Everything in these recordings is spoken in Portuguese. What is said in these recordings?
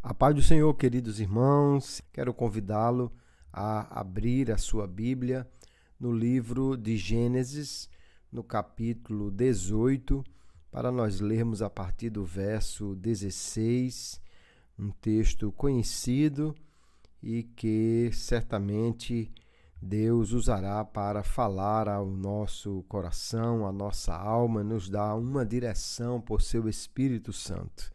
A paz do Senhor, queridos irmãos, quero convidá-lo a abrir a sua Bíblia no livro de Gênesis, no capítulo 18, para nós lermos a partir do verso 16, um texto conhecido e que certamente Deus usará para falar ao nosso coração, à nossa alma, nos dar uma direção por seu Espírito Santo.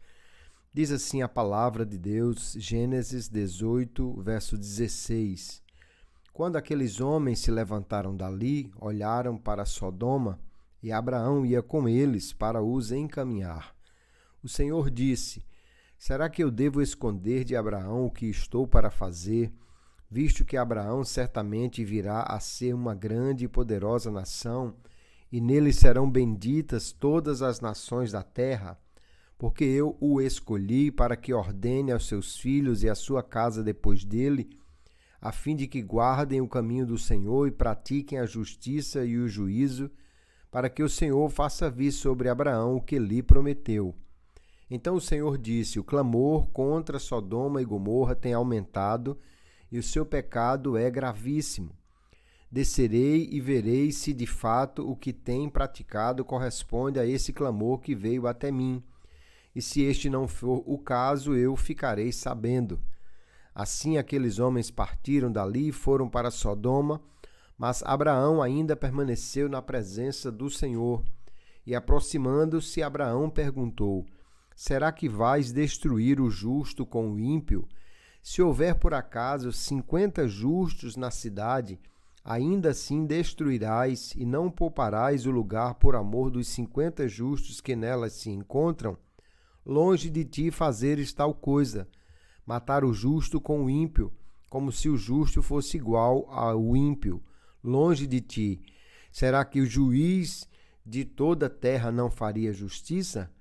Diz assim a palavra de Deus, Gênesis 18, verso 16. Quando aqueles homens se levantaram dali, olharam para Sodoma, e Abraão ia com eles para os encaminhar. O Senhor disse: será que eu devo esconder de Abraão o que estou para fazer, visto que Abraão certamente virá a ser uma grande e poderosa nação, e nele serão benditas todas as nações da terra? Porque eu o escolhi para que ordene aos seus filhos e à sua casa depois dele, a fim de que guardem o caminho do Senhor e pratiquem a justiça e o juízo, para que o Senhor faça vir sobre Abraão o que lhe prometeu. Então o Senhor disse: o clamor contra Sodoma e Gomorra tem aumentado, e o seu pecado é gravíssimo. Descerei e verei se de fato o que tem praticado corresponde a esse clamor que veio até mim. E se este não for o caso, eu ficarei sabendo. Assim aqueles homens partiram dali e foram para Sodoma, mas Abraão ainda permaneceu na presença do Senhor. E aproximando-se, Abraão perguntou: será que vais destruir o justo com o ímpio? Se houver por acaso 50 justos na cidade, ainda assim destruirás e não pouparás o lugar por amor dos 50 justos que nelas se encontram? Longe de ti fazeres tal coisa, matar o justo com o ímpio, como se o justo fosse igual ao ímpio. Longe de ti. Será que o juiz de toda a terra não faria justiça?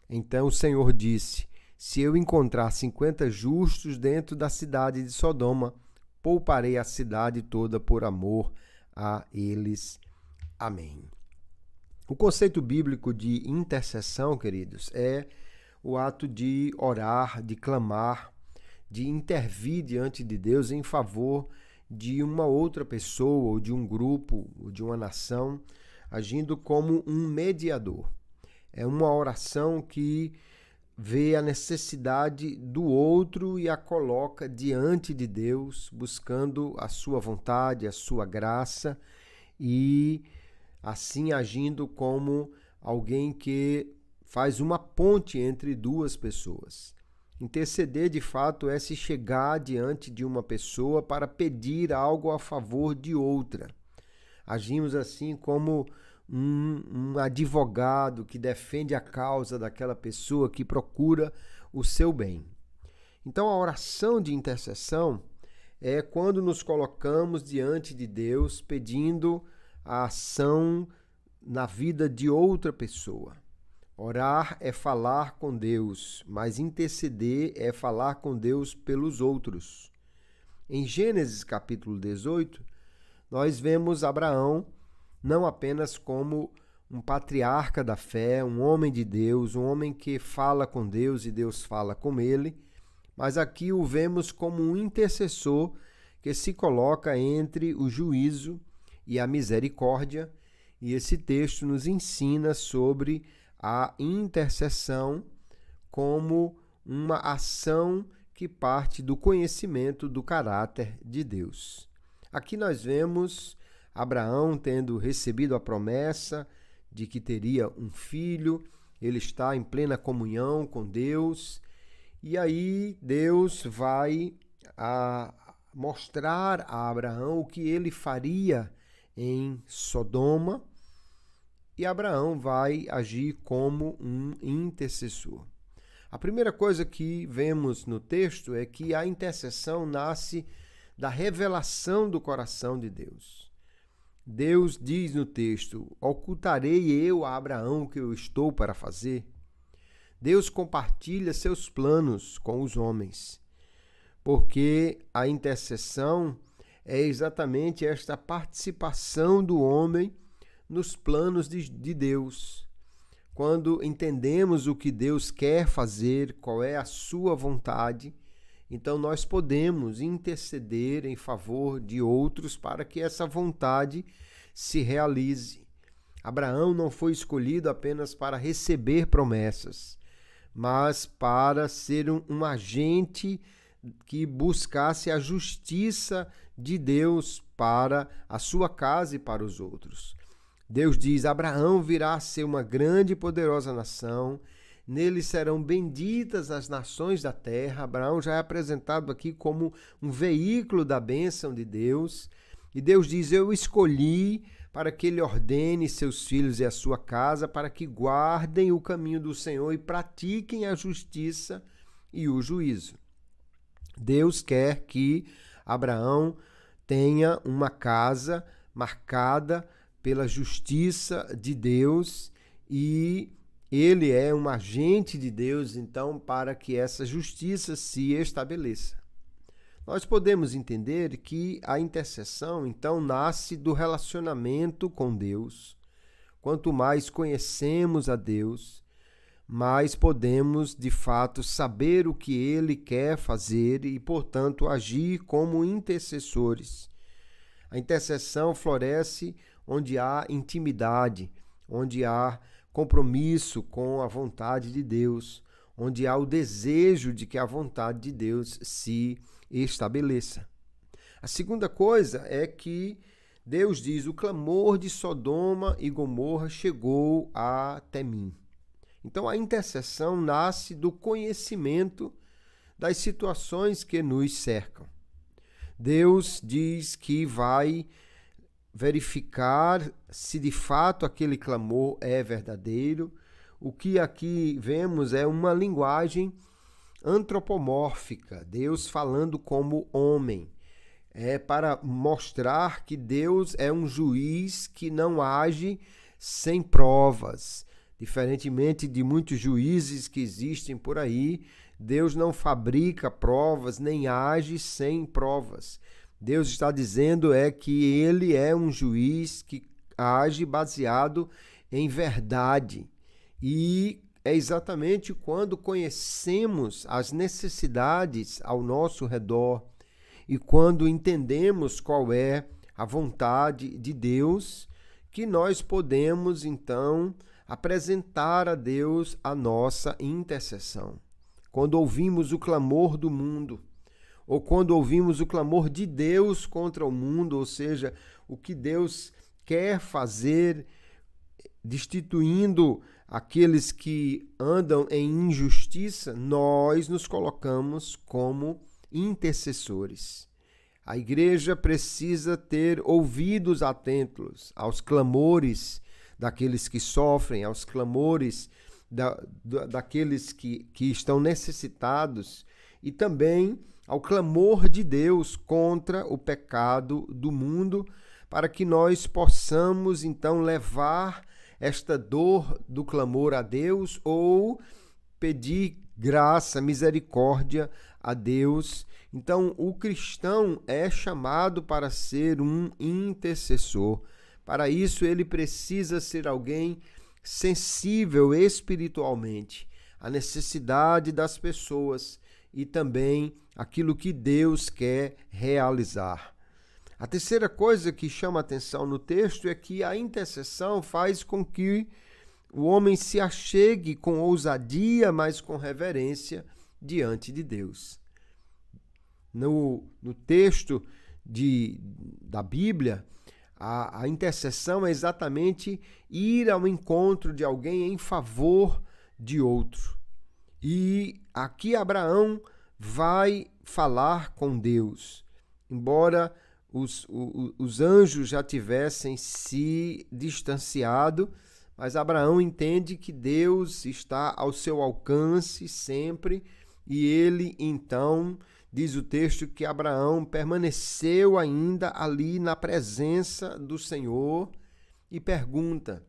Então o Senhor disse: se eu encontrar 50 justos dentro da cidade de Sodoma, pouparei a cidade toda por amor a eles. Amém. O conceito bíblico de intercessão, queridos, é o ato de orar, de clamar, de intervir diante de Deus em favor de uma outra pessoa, ou de um grupo, ou de uma nação, agindo como um mediador. É uma oração que vê a necessidade do outro e a coloca diante de Deus, buscando a sua vontade, a sua graça, e assim agindo como alguém que faz uma ponte entre duas pessoas. Interceder, de fato, é se chegar diante de uma pessoa para pedir algo a favor de outra. Agimos assim como um advogado que defende a causa daquela pessoa que procura o seu bem. Então, a oração de intercessão é quando nos colocamos diante de Deus pedindo a ação na vida de outra pessoa. Orar é falar com Deus, mas interceder é falar com Deus pelos outros. Em Gênesis capítulo 18, nós vemos Abraão não apenas como um patriarca da fé, um homem de Deus, um homem que fala com Deus e Deus fala com ele, mas aqui o vemos como um intercessor que se coloca entre o juízo e a misericórdia, e esse texto nos ensina sobre a intercessão como uma ação que parte do conhecimento do caráter de Deus. Aqui nós vemos Abraão tendo recebido a promessa de que teria um filho, ele está em plena comunhão com Deus, e aí Deus vai mostrar a Abraão o que ele faria em Sodoma, e Abraão vai agir como um intercessor. A primeira coisa que vemos no texto é que a intercessão nasce da revelação do coração de Deus. Deus diz no texto: ocultarei eu a Abraão o que eu estou para fazer? Deus compartilha seus planos com os homens, porque a intercessão é exatamente esta participação do homem nos planos de Deus. quando entendemos o que Deus quer fazer, qual é a sua vontade, então nós podemos interceder em favor de outros para que essa vontade se realize. Abraão não foi escolhido apenas para receber promessas, mas para ser um agente que buscasse a justiça de Deus para a sua casa e para os outros. Deus diz: Abraão virá a ser uma grande e poderosa nação, nele serão benditas as nações da terra. Abraão já é apresentado aqui como um veículo da bênção de Deus. E Deus diz: eu escolhi para que ele ordene seus filhos e a sua casa, para que guardem o caminho do Senhor e pratiquem a justiça e o juízo. Deus quer que Abraão tenha uma casa marcada pela justiça de Deus, e ele é um agente de Deus, então, para que essa justiça se estabeleça. Nós podemos entender que a intercessão, então, nasce do relacionamento com Deus. Quanto mais conhecemos a Deus, mais podemos, de fato, saber o que Ele quer fazer e, portanto, agir como intercessores. A intercessão floresce onde há intimidade, onde há compromisso com a vontade de Deus, onde há o desejo de que a vontade de Deus se estabeleça. A segunda coisa é que Deus diz: o clamor de Sodoma e Gomorra chegou até mim. Então a intercessão nasce do conhecimento das situações que nos cercam. Deus diz que vai verificar se de fato aquele clamor é verdadeiro. O que aqui vemos é uma linguagem antropomórfica, Deus falando como homem. É para mostrar que Deus é um juiz que não age sem provas. Diferentemente de muitos juízes que existem por aí, Deus não fabrica provas nem age sem provas. Deus está dizendo que ele é um juiz que age baseado em verdade. E é exatamente quando conhecemos as necessidades ao nosso redor e quando entendemos qual é a vontade de Deus, que nós podemos, então, apresentar a Deus a nossa intercessão. Quando ouvimos o clamor do mundo, ou quando ouvimos o clamor de Deus contra o mundo, ou seja, o que Deus quer fazer, destituindo aqueles que andam em injustiça, nós nos colocamos como intercessores. A igreja precisa ter ouvidos atentos aos clamores daqueles que sofrem, aos clamores daqueles que estão necessitados, e também ao clamor de Deus contra o pecado do mundo, para que nós possamos então levar esta dor do clamor a Deus ou pedir graça, misericórdia a Deus. Então, o cristão é chamado para ser um intercessor. Para isso, ele precisa ser alguém sensível espiritualmente à necessidade das pessoas e também aquilo que Deus quer realizar. A terceira coisa que chama atenção no texto é que a intercessão faz com que o homem se achegue com ousadia, mas com reverência diante de Deus. No texto da Bíblia, a intercessão é exatamente ir ao encontro de alguém em favor de outro. E aqui Abraão vai falar com Deus, embora os anjos já tivessem se distanciado, mas Abraão entende que Deus está ao seu alcance sempre, e ele então, diz o texto, que Abraão permaneceu ainda ali na presença do Senhor e pergunta: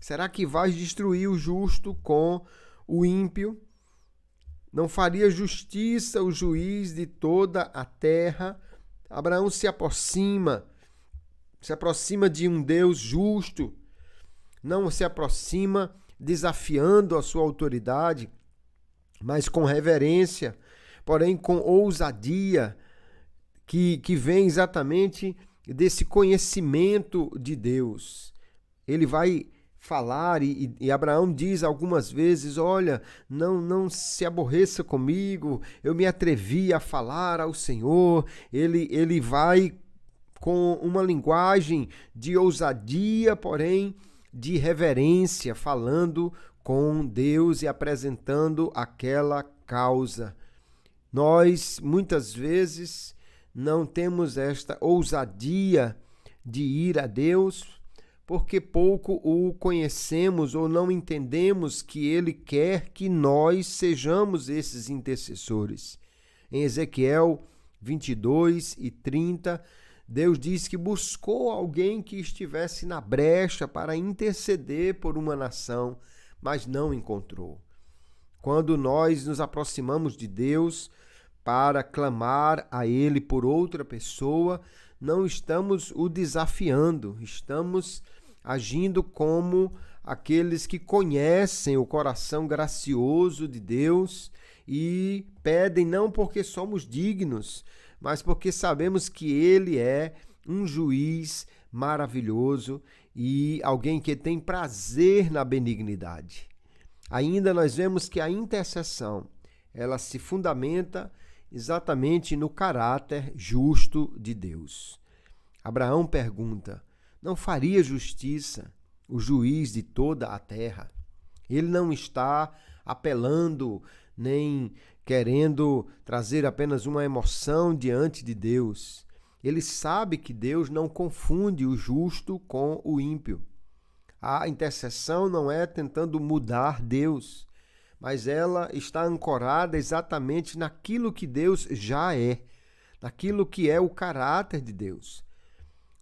será que vais destruir o justo com o ímpio? Não faria justiça o juiz de toda a terra? Abraão se aproxima de um Deus justo, não se aproxima desafiando a sua autoridade, mas com reverência, porém com ousadia, que vem exatamente desse conhecimento de Deus. Ele vai falar e Abraão diz algumas vezes, olha, não se aborreça comigo, eu me atrevi a falar ao Senhor. Ele vai com uma linguagem de ousadia, porém de reverência, falando com Deus e apresentando aquela causa. Nós, muitas vezes, não temos esta ousadia de ir a Deus, porque pouco o conhecemos ou não entendemos que Ele quer que nós sejamos esses intercessores. Em Ezequiel 22:30, Deus diz que buscou alguém que estivesse na brecha para interceder por uma nação, mas não encontrou. Quando nós nos aproximamos de Deus para clamar a Ele por outra pessoa, não estamos o desafiando, estamos agindo como aqueles que conhecem o coração gracioso de Deus e pedem não porque somos dignos, mas porque sabemos que Ele é um juiz maravilhoso e alguém que tem prazer na benignidade. Ainda nós vemos que a intercessão, ela se fundamenta exatamente no caráter justo de Deus. Abraão pergunta: não faria justiça o juiz de toda a terra? Ele não está apelando nem querendo trazer apenas uma emoção diante de Deus. Ele sabe que Deus não confunde o justo com o ímpio. A intercessão não é tentando mudar Deus, mas ela está ancorada exatamente naquilo que Deus já é, naquilo que é o caráter de Deus.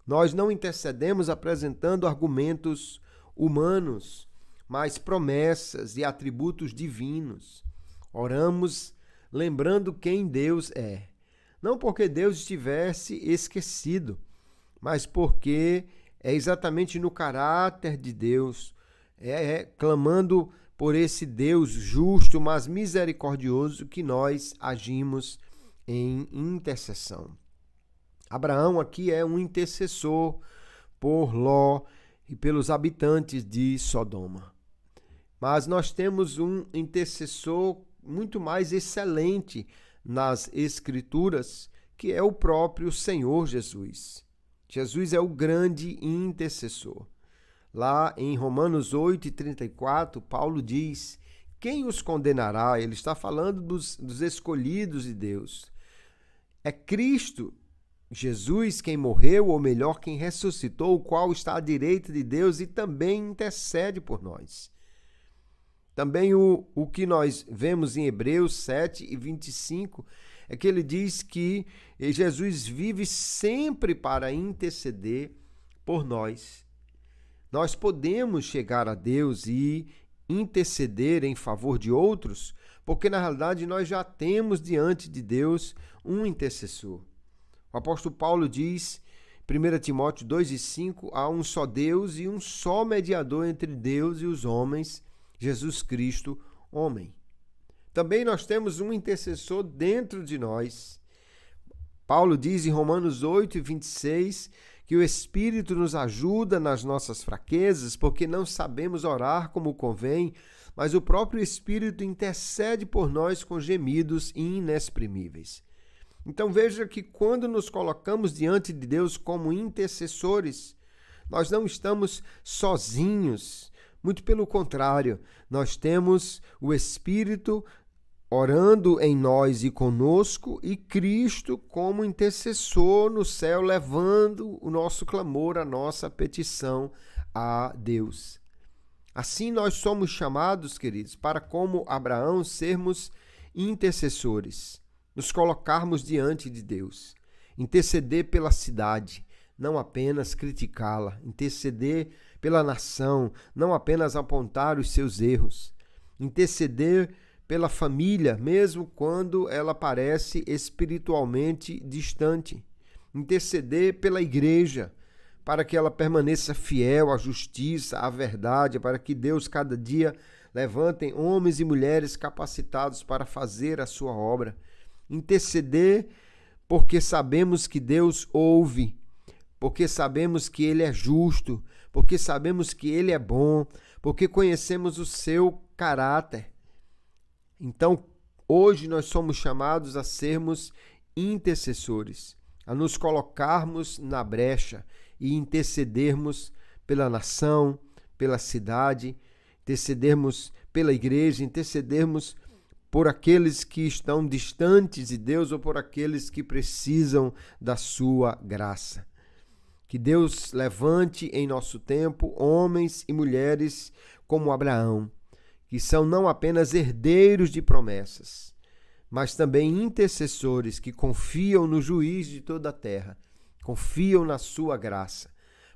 Nós não intercedemos apresentando argumentos humanos, mas promessas e atributos divinos. Oramos lembrando quem Deus é. Não porque Deus estivesse esquecido, mas porque é exatamente no caráter de Deus, clamando por esse Deus justo, mas misericordioso, que nós agimos em intercessão. Abraão aqui é um intercessor por Ló e pelos habitantes de Sodoma. Mas nós temos um intercessor muito mais excelente nas Escrituras, que é o próprio Senhor Jesus. Jesus é o grande intercessor. Lá em Romanos 8:34, Paulo diz: quem os condenará? Ele está falando dos escolhidos de Deus. É Cristo Jesus quem morreu, ou melhor, quem ressuscitou, o qual está à direita de Deus e também intercede por nós. Também o que nós vemos em Hebreus 7:25 é que ele diz que Jesus vive sempre para interceder por nós. Nós podemos chegar a Deus e interceder em favor de outros, porque na realidade nós já temos diante de Deus um intercessor. O apóstolo Paulo diz, 1 Timóteo 2:5, há um só Deus e um só mediador entre Deus e os homens, Jesus Cristo, homem. Também nós temos um intercessor dentro de nós. Paulo diz em Romanos 8:26 que o Espírito nos ajuda nas nossas fraquezas, porque não sabemos orar como convém, mas o próprio Espírito intercede por nós com gemidos inexprimíveis. Então veja que quando nos colocamos diante de Deus como intercessores, nós não estamos sozinhos, muito pelo contrário, nós temos o Espírito orando em nós e conosco, e Cristo como intercessor no céu, levando o nosso clamor, a nossa petição a Deus. Assim nós somos chamados, queridos, para como Abraão sermos intercessores, nos colocarmos diante de Deus, interceder pela cidade, não apenas criticá-la, interceder pela nação, não apenas apontar os seus erros, interceder pela família, mesmo quando ela parece espiritualmente distante, interceder pela igreja, para que ela permaneça fiel à justiça, à verdade, para que Deus cada dia levante homens e mulheres capacitados para fazer a sua obra. Interceder porque sabemos que Deus ouve, porque sabemos que Ele é justo, porque sabemos que Ele é bom, porque conhecemos o seu caráter. Então, hoje nós somos chamados a sermos intercessores, a nos colocarmos na brecha e intercedermos pela nação, pela cidade, intercedermos pela igreja, intercedermos por aqueles que estão distantes de Deus ou por aqueles que precisam da sua graça. Que Deus levante em nosso tempo homens e mulheres como Abraão, que são não apenas herdeiros de promessas, mas também intercessores que confiam no juiz de toda a terra, confiam na sua graça,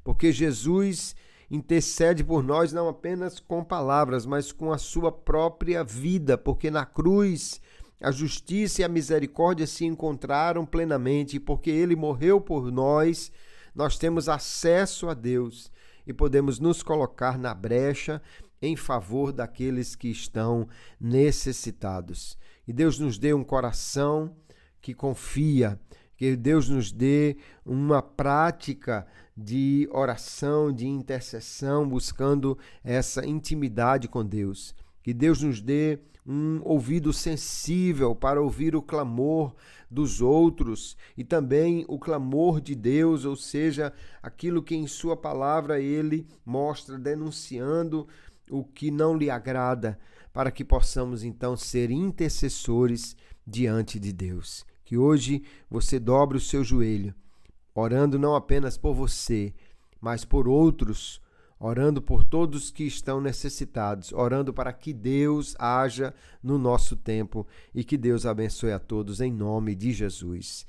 porque Jesus intercede por nós não apenas com palavras, mas com a sua própria vida, porque na cruz a justiça e a misericórdia se encontraram plenamente, e porque ele morreu por nós, nós temos acesso a Deus e podemos nos colocar na brecha em favor daqueles que estão necessitados. E Deus nos dê um coração que confia, que Deus nos dê uma prática de oração, de intercessão, buscando essa intimidade com Deus. Que Deus nos dê um ouvido sensível para ouvir o clamor dos outros e também o clamor de Deus, ou seja, aquilo que em sua palavra ele mostra, denunciando o que não lhe agrada, para que possamos então ser intercessores diante de Deus. Que hoje você dobre o seu joelho, orando não apenas por você, mas por outros, orando por todos que estão necessitados, orando para que Deus haja no nosso tempo e que Deus abençoe a todos em nome de Jesus.